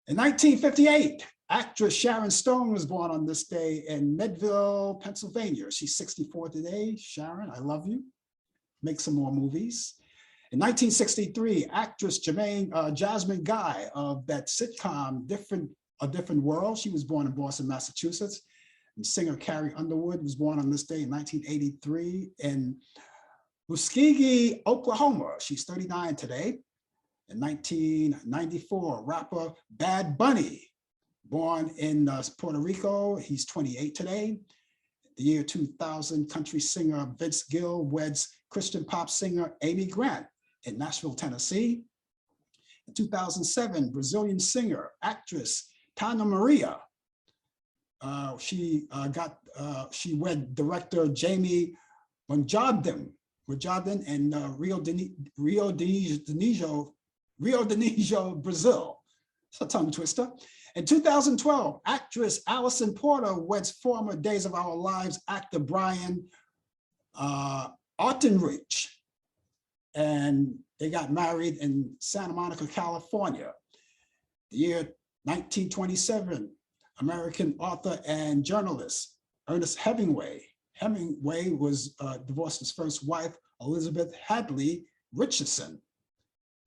S2: In 1958, actress Sharon Stone was born on this day in Medville, Pennsylvania. She's 64 today. Sharon, I love you. Make some more movies. In 1963, actress Jasmine Guy of that sitcom A Different World, she was born in Boston, Massachusetts. And singer Carrie Underwood was born on this day in 1983 in Muskogee, Oklahoma. She's 39 today. In 1994, rapper Bad Bunny, born in Puerto Rico. He's 28 today. The year 2000, country singer Vince Gill weds Christian pop singer Amy Grant in Nashville, Tennessee. In 2007, Brazilian singer, actress Tana Maria. She wed director Jamie Monjardin in Rio de Janeiro, Brazil. It's a tongue twister. In 2012, actress Allison Porter weds former Days of Our Lives actor Brian Ottenrich, and they got married in Santa Monica, California. The year 1927, American author and journalist Ernest Hemingway. Hemingway was divorced his first wife, Elizabeth Hadley Richardson.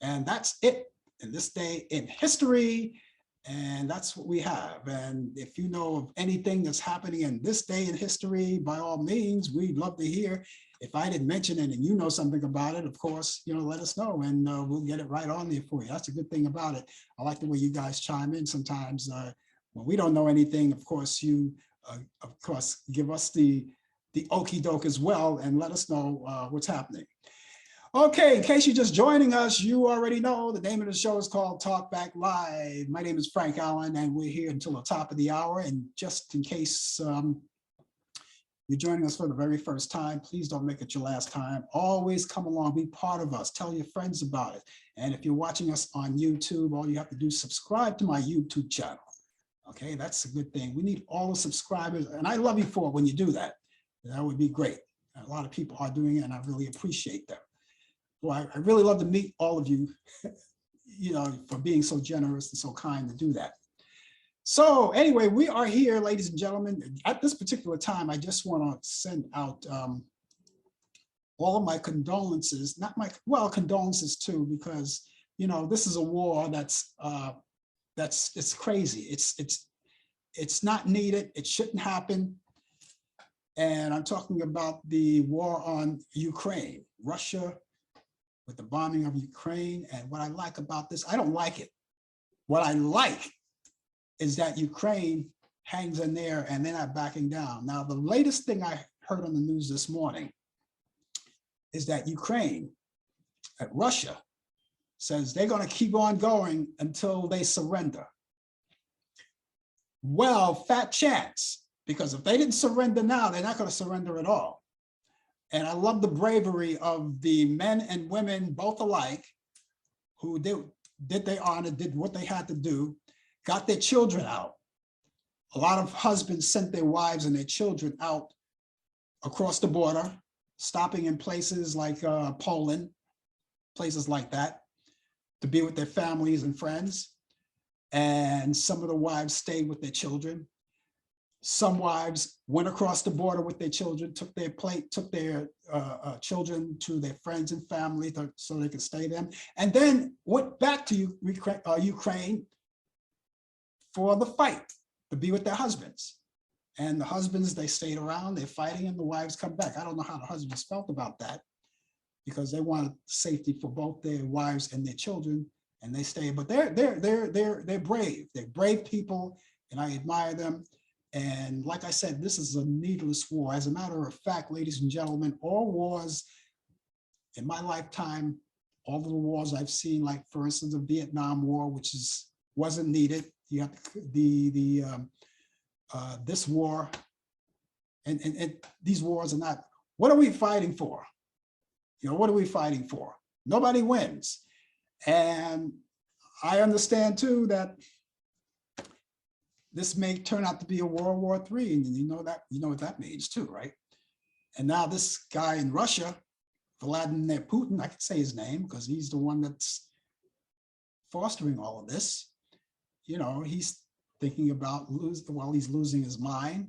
S2: And that's it in this day in history. And that's what we have. And if you know of anything that's happening in this day in history, by all means, we'd love to hear. If I didn't mention it and you know something about it, of course, let us know and we'll get it right on there for you. That's a good thing about it. I like the way you guys chime in sometimes. When we don't know anything, of course, you, give us the okie doke as well and let us know what's happening. Okay, in case you're just joining us, you already know the name of the show is called Talk Back Live. My name is Frank Allan, and we're here until the top of the hour. And just in case you're joining us for the very first time, please don't make it your last time. Always come along, be part of us, tell your friends about it. And if you're watching us on YouTube, all you have to do is subscribe to my YouTube channel. Okay, that's a good thing. We need all the subscribers, and I love you for it when you do that. That would be great. A lot of people are doing it, and I really appreciate them. Well, I really love to meet all of you, for being so generous and so kind to do that. So anyway, we are here, ladies and gentlemen. At this particular time, I just want to send out all of my condolences, condolences too, because, this is a war that's it's crazy. It's not needed. It shouldn't happen. And I'm talking about the war on Ukraine, Russia, with the bombing of Ukraine. And what I like about this, I don't like it. What I like is that Ukraine hangs in there and they're not backing down. Now, the latest thing I heard on the news this morning is that Russia says they're going to keep on going until they surrender. Well, fat chance, because if they didn't surrender now, they're not going to surrender at all. And I love the bravery of the men and women, both alike, who did their honor, did what they had to do, got their children out. A lot of husbands sent their wives and their children out across the border, stopping in places like Poland, places like that, to be with their families and friends. And some of the wives stayed with their children. Some wives went across the border with their children, took their children to their friends and family so they could stay there, and then went back to Ukraine for the fight, to be with their husbands. And the husbands, they stayed around, they're fighting, and the wives come back. I don't know how the husbands felt about that, because they wanted safety for both their wives and their children, and they stayed. But they're brave. They're brave people, and I admire them. And like I said, this is a needless war. As a matter of fact, ladies and gentlemen, all wars in my lifetime, all of the wars I've seen, like for instance, the Vietnam War, which wasn't needed. You have this war, and these wars are not. What are we fighting for? What are we fighting for? Nobody wins. And I understand too that this may turn out to be a World War III, and you know what that means too, right? And now this guy in Russia, Vladimir Putin, I can say his name because he's the one that's fostering all of this. He's thinking about he's losing his mind,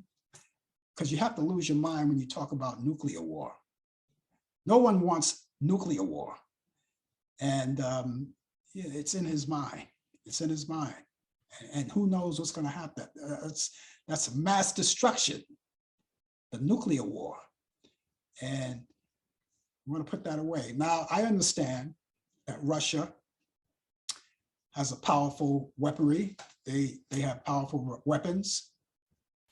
S2: because you have to lose your mind when you talk about nuclear war. No one wants nuclear war. And yeah, it's in his mind. It's in his mind. And who knows what's going to happen. That's mass destruction, the nuclear war. And we're going to put that away. Now, I understand that Russia has a powerful weaponry. They have powerful weapons,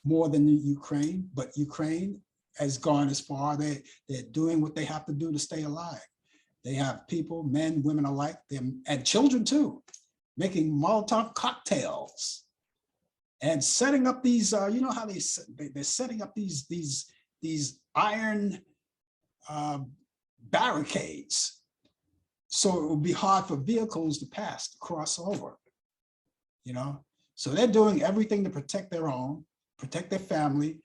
S2: more than the Ukraine, but Ukraine has gone as far. They're doing what they have to do to stay alive. They have people, men, women alike, and children too, making Molotov cocktails and setting up these, you know how they're setting up these iron barricades. So it will be hard for vehicles to pass, to cross over, you know? So they're doing everything to protect their own, protect their family.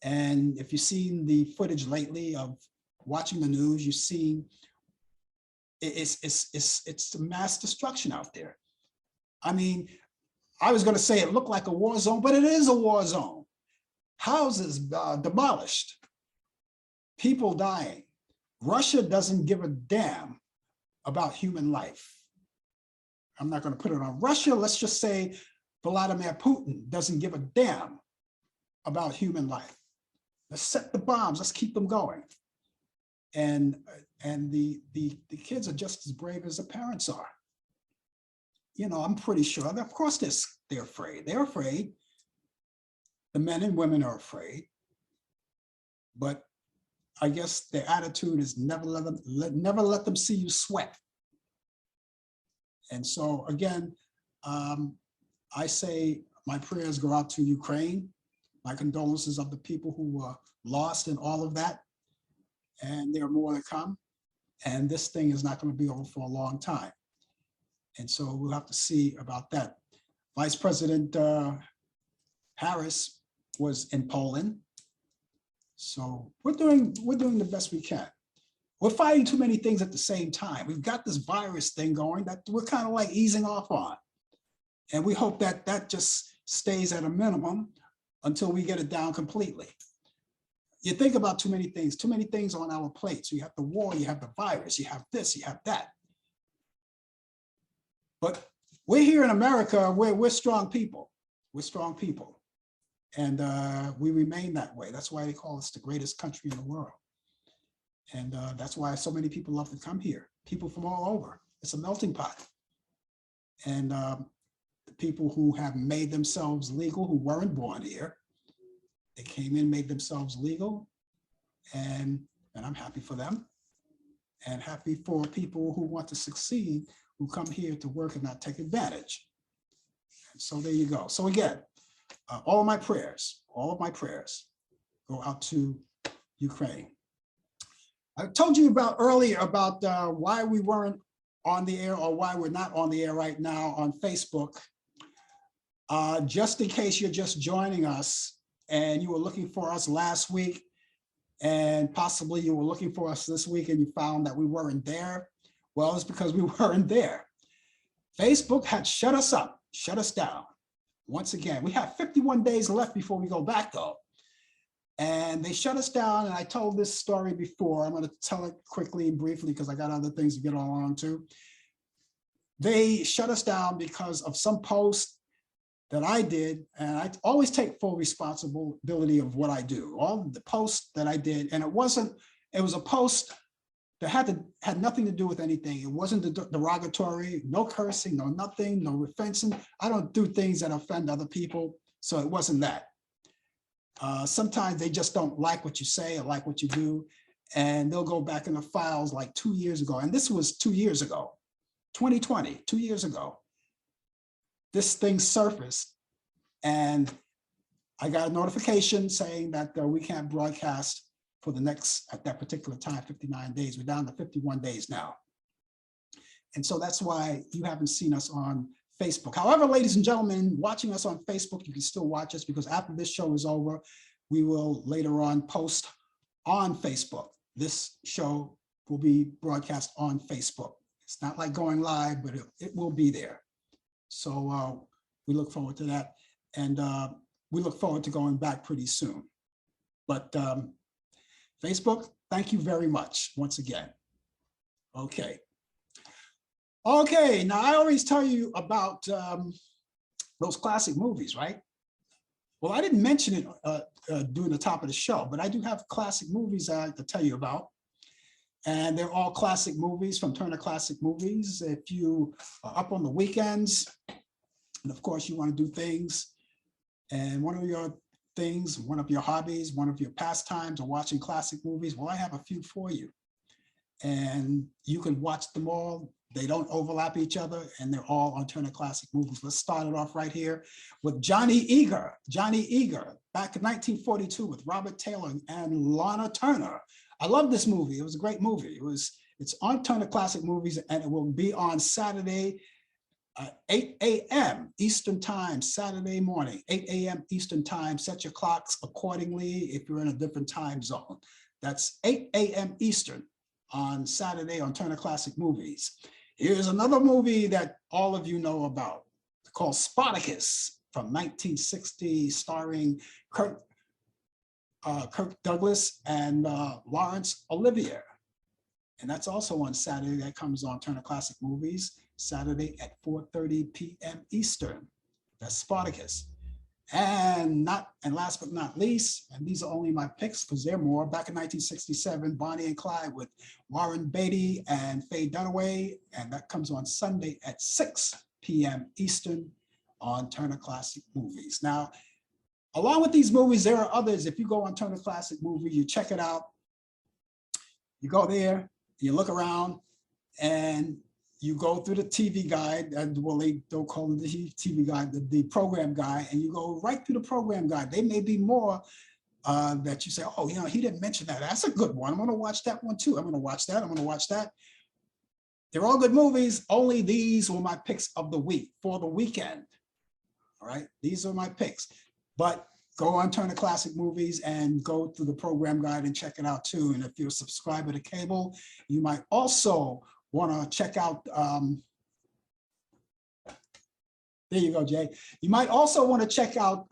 S2: And if you've seen the footage lately of watching the news, you've seen it's mass destruction out there. I mean, I was going to say it looked like a war zone, but it is a war zone. Houses demolished, people dying. Russia doesn't give a damn about human life. I'm not going to put it on Russia. Let's just say Vladimir Putin doesn't give a damn about human life. Let's set the bombs. Let's keep them going. And the kids are just as brave as the parents are. You know, I'm pretty sure that, of course, they're afraid. They're afraid. The men and women are afraid. But I guess their attitude is never let them see you sweat. And so again, I say my prayers go out to Ukraine. My condolences of the people who were lost in all of that. And there are more to come. And this thing is not going to be over for a long time. And so we'll have to see about that. Vice President Harris was in Poland. So we're doing the best we can. We're fighting too many things at the same time. We've got this virus thing going that we're kind of like easing off on. And we hope that that just stays at a minimum until we get it down completely. You think about too many things on our plates. You have the war, you have the virus, you have this, you have that. But we're here in America, we're strong people. We're strong people. And we remain that way. That's why they call us the greatest country in the world. And that's why so many people love to come here. People from all over. It's a melting pot. And the people who have made themselves legal, who weren't born here, they came in, made themselves legal, and I'm happy for them. And happy for people who want to succeed, who come here to work and not take advantage. And so there you go. So again, all of my prayers go out to Ukraine. I told you about earlier about why we weren't on the air, or why we're not on the air right now on Facebook. Just in case you're just joining us and you were looking for us last week, and possibly you were looking for us this week and you found that we weren't there. Well, it's because we weren't there. Facebook had shut us up, shut us down. Once again, we have 51 days left before we go back though. And they shut us down, and I told this story before. I'm going to tell it quickly and briefly because I got other things to get on to. They shut us down because of some post that I did, and I always take full responsibility of what I do. All the posts that I did, and it was a post that had nothing to do with anything. It wasn't derogatory, no cursing, no nothing, no offensing. I don't do things that offend other people, so it wasn't that. Sometimes they just don't like what you say or like what you do, and they'll go back in the files like 2 years ago. And this was 2 years ago, 2020, 2 years ago. This thing surfaced, and I got a notification saying that we can't broadcast for the next, at that particular time, 59 days. We're down to 51 days now. And so that's why you haven't seen us on Facebook. However, ladies and gentlemen, watching us on Facebook, you can still watch us, because after this show is over, we will later on post on Facebook. This show will be broadcast on Facebook. It's not like going live, but it will be there. So we look forward to that. And we look forward to going back pretty soon. But Facebook, thank you very much once again. Okay. Okay, now I always tell you about those classic movies, right? Well, I didn't mention it during the top of the show, but I do have classic movies I like to tell you about. And they're all classic movies from Turner Classic Movies. If you are up on the weekends, and of course you want to do things, and one of your things, one of your hobbies, one of your pastimes are watching classic movies, well, I have a few for you. And you can watch them all. They don't overlap each other, and they're all on Turner Classic Movies. Let's start it off right here with Johnny Eager. Johnny Eager, back in 1942 with Robert Taylor and Lana Turner. I love this movie. It was a great movie. It's on Turner Classic Movies, and it will be on Saturday, 8 a.m. Eastern Time, Saturday morning, 8 a.m. Eastern Time. Set your clocks accordingly if you're in a different time zone. That's 8 a.m. Eastern on Saturday on Turner Classic Movies. Here's another movie that all of you know about, called Spartacus from 1960, starring Kirk Douglas and Laurence Olivier. And that's also on Saturday. That comes on Turner Classic Movies, Saturday at 4:30 p.m. Eastern. That's Spartacus. And last but not least, and these are only my picks because they're more, back in 1967, Bonnie and Clyde with Warren Beatty and Faye Dunaway, and that comes on Sunday at 6 p.m. Eastern on Turner Classic Movies. Now, along with these movies, there are others. If you go on Turner Classic Movie, you check it out, you go there, you look around, and you go through the TV guide, and well, they don't call it the TV guide, the program guide, and you go right through the program guide. There may be more that you say, oh, he didn't mention that. That's a good one. I'm going to watch that one too. I'm going to watch that. I'm going to watch that. They're all good movies. Only these were my picks of the week for the weekend. All right, these are my picks. But go on Turner Classic Movies and go through the program guide and check it out too. And if you're a subscriber to cable, you might also want to check out, there you go, Jay. You might also want to check out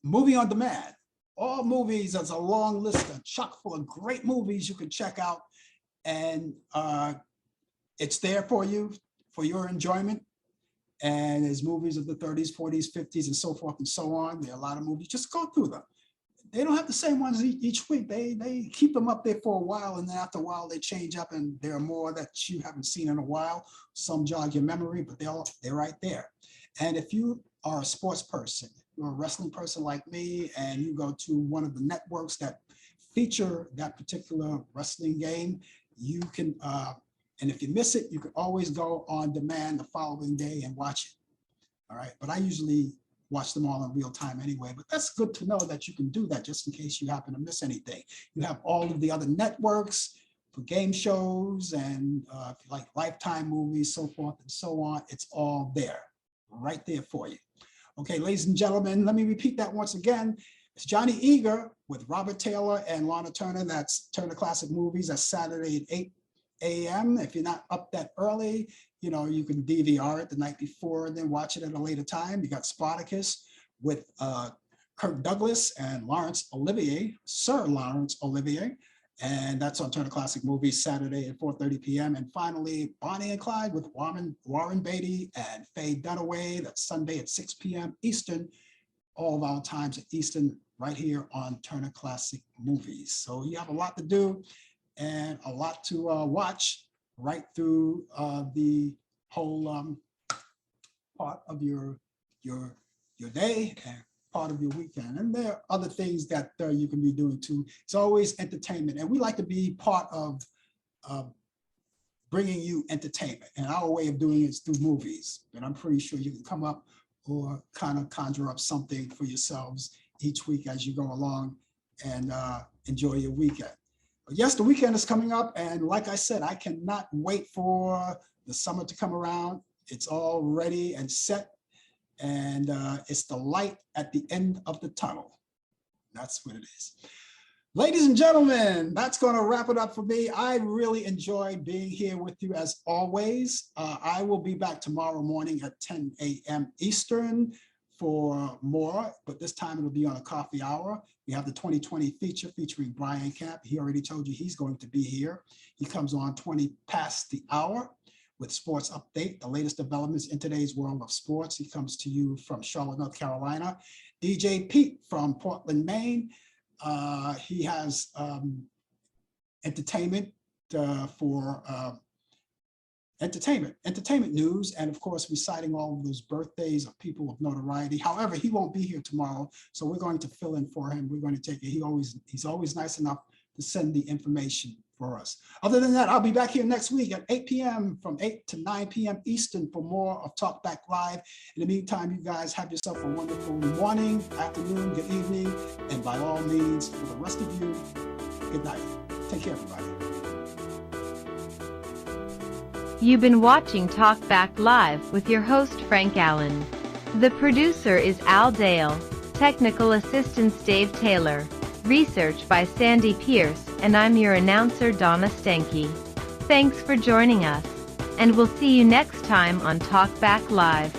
S2: Movie on Demand. All movies, there's a long list of chock full of great movies you can check out. And it's there for you, for your enjoyment. And there's movies of the 30s, 40s, 50s, and so forth and so on. There are a lot of movies, just go through them. They don't have the same ones each week. They keep them up there for a while, and then after a while they change up, and there are more that you haven't seen in a while. Some jog your memory, but they're right there. And if you are a sports person, you're a wrestling person like me, and you go to one of the networks that feature that particular wrestling game, you can, and if you miss it, you can always go on demand the following day and watch it. All right, but I usually watch them all in real time anyway, but that's good to know that you can do that just in case you happen to miss anything. You have all of the other networks for game shows and like Lifetime movies, so forth and so on. It's all there, right there for you. Okay, ladies and gentlemen, let me repeat that once again. It's Johnny Eager with Robert Taylor and Lana Turner. That's Turner Classic Movies. That's Saturday at 8 a.m. If you're not up that early, you can DVR it the night before and then watch it at a later time. You got Spartacus with Kirk Douglas and Laurence Olivier, Sir Laurence Olivier, and that's on Turner Classic Movies Saturday at 4:30 p.m. And finally, Bonnie and Clyde with Warren Beatty and Faye Dunaway. That's Sunday at 6 p.m. Eastern, all of our times at Eastern, right here on Turner Classic Movies. So you have a lot to do and a lot to watch right through the whole part of your day and part of your weekend. And there are other things that you can be doing too. It's always entertainment, and we like to be part of bringing you entertainment. And our way of doing it is through movies. And I'm pretty sure you can come up or kind of conjure up something for yourselves each week as you go along and enjoy your weekend. But yes, the weekend is coming up, and like I said, I cannot wait for the summer to come around. It's all ready and set, and it's the light at the end of the tunnel. That's what it is. Ladies and gentlemen, that's going to wrap it up for me. I really enjoyed being here with you as always. I will be back tomorrow morning at 10 a.m. Eastern for more, but this time it'll be on a coffee hour. We have the 2020 feature featuring Brian Camp. He already told you he's going to be here. He comes on 20 past the hour with Sports Update, the latest developments in today's world of sports. He comes to you from Charlotte, North Carolina. DJ Pete from Portland, Maine. He has entertainment for entertainment news, and of course reciting all of those birthdays of people of notoriety. However, he won't be here tomorrow, so we're going to fill in for him. We're going to take it. He's always nice enough to send the information for us. Other than that, I'll be back here next week at 8 p.m. from 8 to 9 p.m. Eastern for more of Talk Back Live. In the meantime, you guys have yourself a wonderful morning, afternoon, good evening, and by all means, for the rest of you, good night. Take care, everybody.
S1: You've been watching Talk Back Live with your host Frank Allen. The producer is Al Dale, technical assistance Dave Taylor, research by Sandy Pierce, and I'm your announcer Donna Stanky. Thanks for joining us, and we'll see you next time on Talk Back Live.